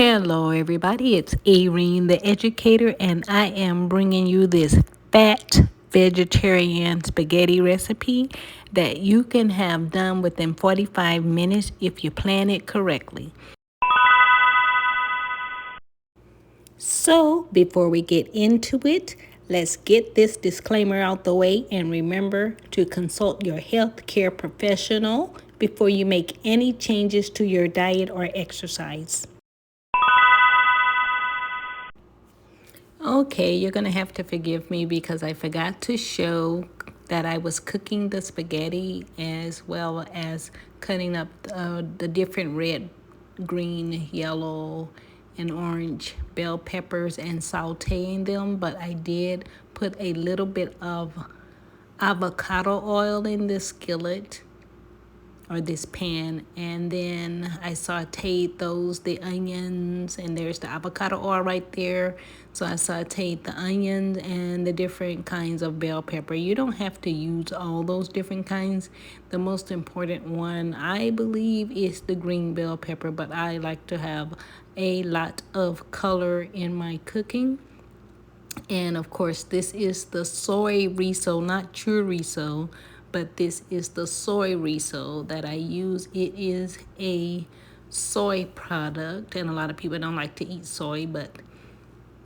Hello, everybody. It's Irene, the educator, and I am bringing you this fat vegetarian spaghetti recipe that you can have done within 45 minutes if you plan it correctly. So, before we get into it, let's get this disclaimer out the way and remember to consult your healthcare professional before you make any changes to your diet or exercise. Okay, you're gonna have to forgive me because I forgot to show that I was cooking the spaghetti as well as cutting up the different red, green, yellow, and orange bell peppers and sauteing them. But I did put a little bit of avocado oil in this skillet or this pan, and then I sauteed the onions, and there's the avocado oil right there. So I sauteed the onions and the different kinds of bell pepper. You don't have to use all those different kinds. The most important one I believe is the green bell pepper, but I like to have a lot of color in my cooking. And of course, this is the Soyrizo, not chorizo, but this is the Soyrizo that I use. It is a soy product, and a lot of people don't like to eat soy, but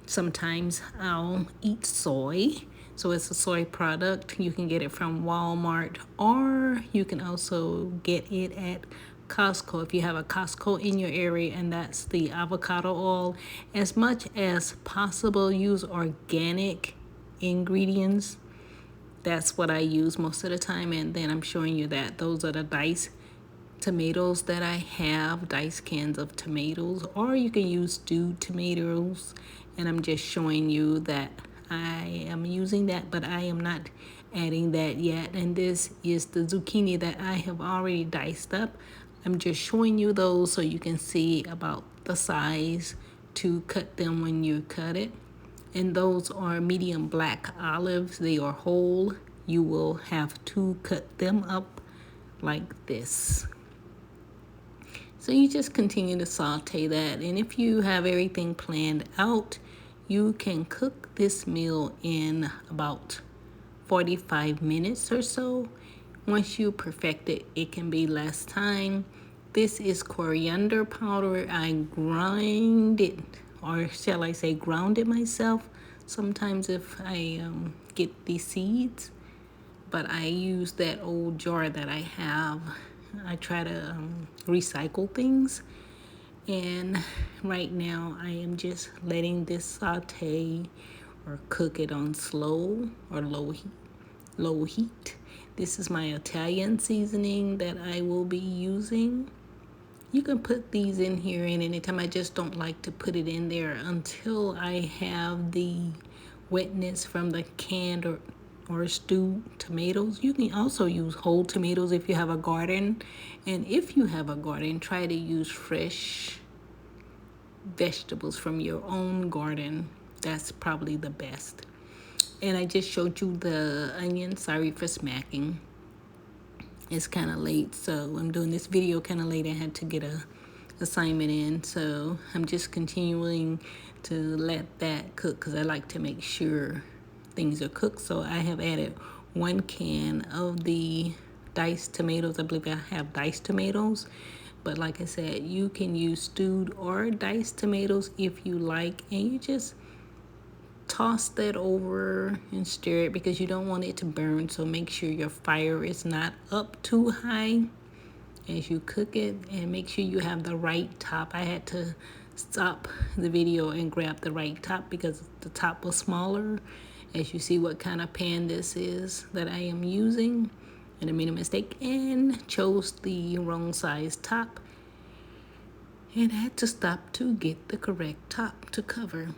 sometimes I'll eat soy. So it's a soy product. You can get it from Walmart, or you can also get it at Costco if you have a Costco in your area, and that's the avocado oil. As much as possible, use organic ingredients. That's what I use most of the time, and then I'm showing you that those are the diced tomatoes that I have, diced cans of tomatoes, or you can use stewed tomatoes, and I'm just showing you that I am using that, but I am not adding that yet. And this is the zucchini that I have already diced up. I'm just showing you those so you can see about the size to cut them when you cut it. And those are medium black olives. They are whole. You will have to cut them up like this. So you just continue to saute that. And if you have everything planned out, you can cook this meal in about 45 minutes or so. Once you perfect it, it can be less time. This is coriander powder. I grind it, or shall I say ground it myself. Sometimes if I get the seeds, but I use that old jar that I have. I try to recycle things. And right now I am just letting this saute or cook it on slow or low heat. This is my Italian seasoning that I will be using. You can put these in here at any time. I just don't like to put it in there until I have the wetness from the canned or stewed tomatoes. You can also use whole tomatoes if you have a garden. And if you have a garden, try to use fresh vegetables from your own garden. That's probably the best. And I just showed you the onion. Sorry for smacking. It's kind of late, so I'm doing this video kind of late. I had to get a assignment in, so I'm just continuing to let that cook because I like to make sure things are cooked. So I have added 1 can of the diced tomatoes. I believe I have diced tomatoes, but like I said, you can use stewed or diced tomatoes if you like, and you just toss that over and stir it because you don't want it to burn. So make sure your fire is not up too high as you cook it, and make sure you have the right top. I had to stop the video and grab the right top because the top was smaller. As you see what kind of pan this is that I am using, and I made a mistake and chose the wrong size top, and I had to stop to get the correct top to cover.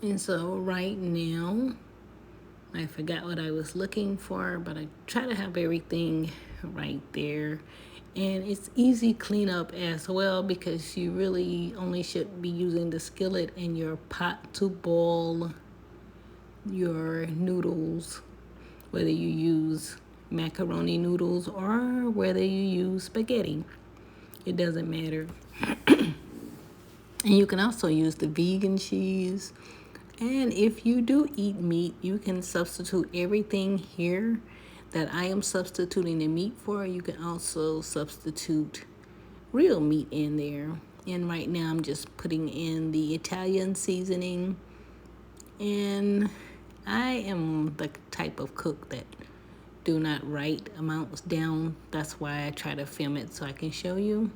And so right now, I forgot what I was looking for, but I try to have everything right there. And it's easy cleanup as well because you really only should be using the skillet and your pot to boil your noodles, whether you use macaroni noodles or whether you use spaghetti. It doesn't matter. And you can also use the vegan cheese. And if you do eat meat, you can substitute everything here that I am substituting the meat for. You can also substitute real meat in there. And right now I'm just putting in the Italian seasoning. And I am the type of cook that do not write amounts down. That's why I try to film it so I can show you.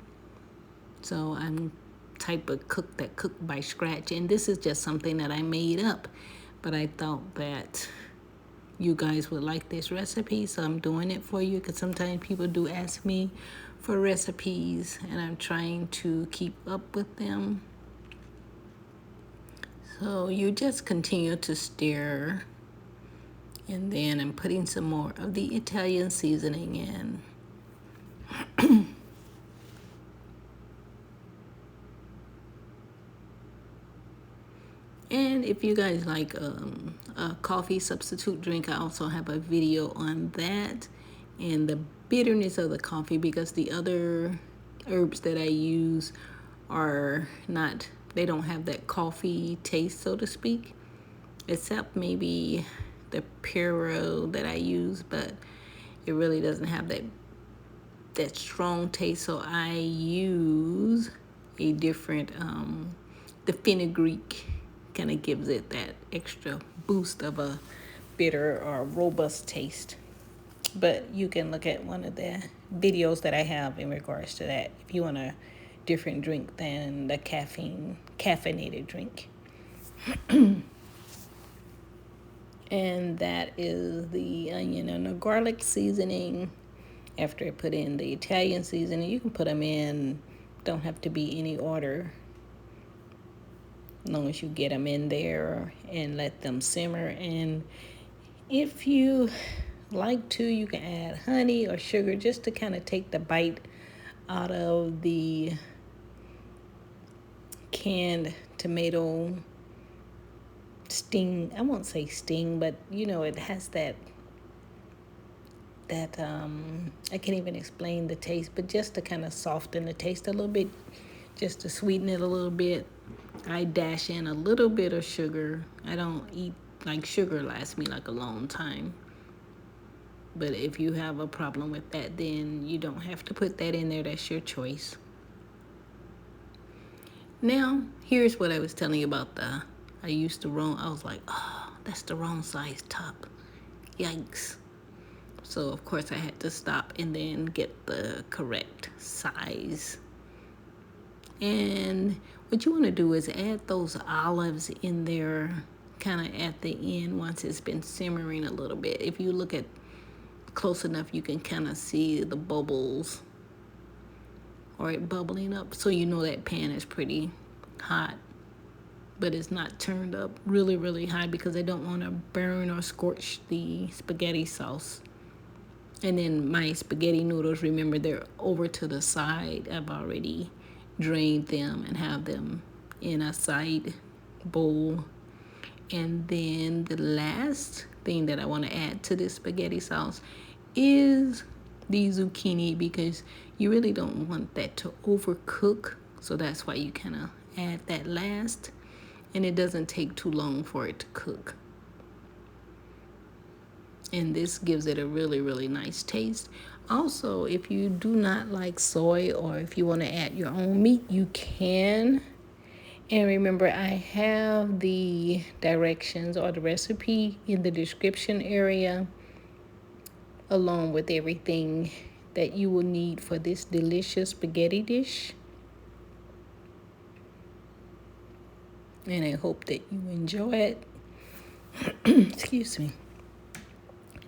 So I'm type of cook that cook by scratch, and this is just something that I made up, but I thought that you guys would like this recipe, so I'm doing it for you, because sometimes people do ask me for recipes and I'm trying to keep up with them. So you just continue to stir, and then I'm putting some more of the Italian seasoning in. And if you guys like a coffee substitute drink, I also have a video on that and the bitterness of the coffee, because the other herbs that I use are not, they don't have that coffee taste, so to speak, except maybe the Pero that I use, but it really doesn't have that strong taste. So I use a different the fenugreek kind of gives it that extra boost of a bitter or robust taste. But you can look at one of the videos that I have in regards to that if you want a different drink than the caffeinated drink. And that is the onion and the garlic seasoning. After I put in the Italian seasoning, you can put them in, don't have to be any order, as long as you get them in there and let them simmer. And if you like to, you can add honey or sugar just to kind of take the bite out of the canned tomato sting. I won't say sting, but you know, it has that I can't even explain the taste, but just to kind of soften the taste a little bit, just to sweeten it a little bit, I dash in a little bit of sugar. I don't eat, like, sugar lasts me like a long time. But if you have a problem with that, then you don't have to put that in there. That's your choice. Now, here's what I was telling you about I used the wrong, I was like, oh, that's the wrong size top. Yikes. So, of course, I had to stop and then get the correct size. And what you want to do is add those olives in there kind of at the end once it's been simmering a little bit. If you look at close enough, you can kind of see the bubbles or it bubbling up, so you know that pan is pretty hot, but it's not turned up really, really high, because I don't want to burn or scorch the spaghetti sauce. And then my spaghetti noodles, remember, they're over to the side. I've already drained them and have them in a side bowl. And then the last thing that I want to add to this spaghetti sauce is the zucchini, because you really don't want that to overcook. So that's why you kind of add that last. And it doesn't take too long for it to cook. And this gives it a really, really nice taste. Also, if you do not like soy, or if you want to add your own meat, you can. And remember, I have the directions or the recipe in the description area, along with everything that you will need for this delicious spaghetti dish. And I hope that you enjoy it. Excuse me.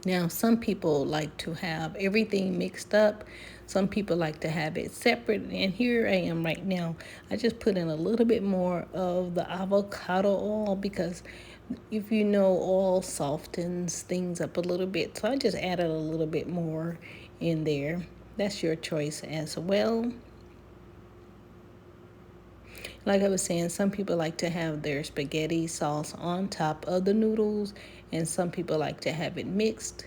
Now, some people like to have everything mixed up. Some people like to have it separate. And here I am right now. I just put in a little bit more of the avocado oil, because if you know, oil softens things up a little bit. So I just added a little bit more in there. That's your choice as well. Like I was saying, some people like to have their spaghetti sauce on top of the noodles, and some people like to have it mixed.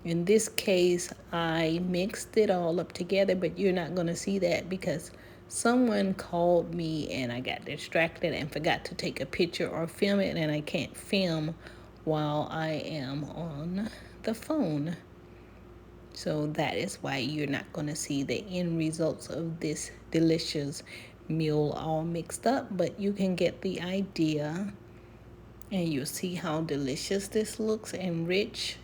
In this case, I mixed it all up together, but you're not going to see that because Someone called me and I got distracted and forgot to take a picture or film it, and I can't film while I am on the phone. So that is why you're not going to see the end results of this delicious meal all mixed up, but you can get the idea and you'll see how delicious this looks and rich.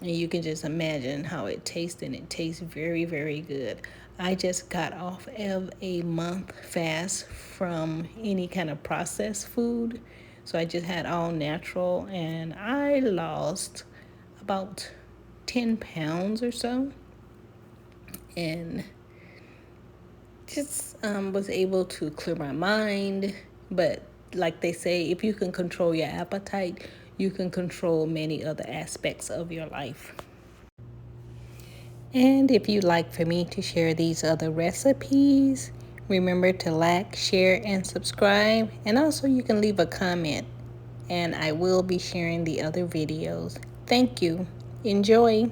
And you can just imagine how it tastes, and it tastes very, very good. I just got off of a month fast from any kind of processed food. So I just had all natural, and I lost about 10 pounds or so. And just was able to clear my mind. But like they say, if you can control your appetite, you can control many other aspects of your life. And if you'd like for me to share these other recipes, remember to like, share, and subscribe. And also you can leave a comment, and I will be sharing the other videos. Thank you. Enjoy.